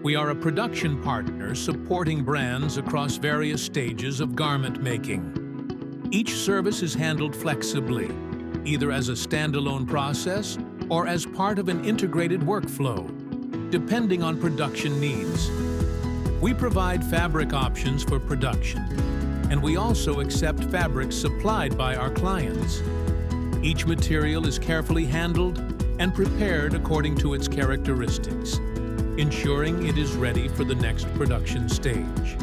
We are a production partner supporting brands across various stages of garment making. Each service is handled flexibly, either as a standalone process or as part of an integrated workflow, depending on production needs. We provide fabric options for production, and we also accept fabrics supplied by our clients. Each material is carefully handled and prepared according to its characteristics, ensuring it is ready for the next production stage.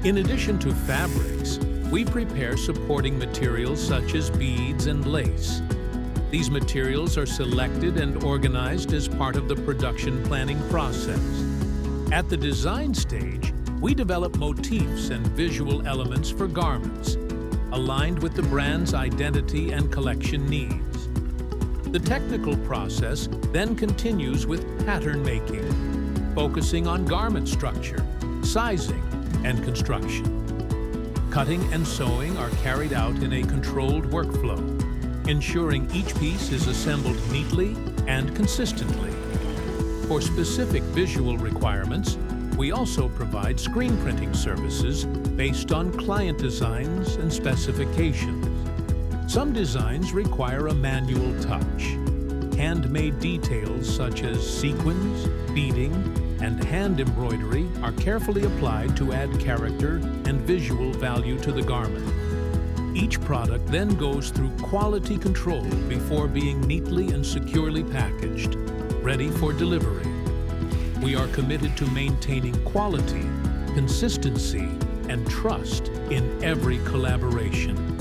In addition to fabrics, we prepare supporting materials such as beads and lace. These materials are selected and organized as part of the production planning process. At the design stage, we develop motifs and visual elements for garments, aligned with the brand's identity and collection needs. The technical process then continues with pattern making, focusing on garment structure, sizing, and construction. Cutting and sewing are carried out in a controlled workflow, ensuring each piece is assembled neatly and consistently. For specific visual requirements, we also provide screen printing services based on client designs and specifications. Some designs require a manual touch. Handmade details such as sequins, beading, and hand embroidery are carefully applied to add character and visual value to the garment. Each product then goes through quality control before being neatly and securely packaged, ready for delivery. We are committed to maintaining quality, consistency, and trust in every collaboration.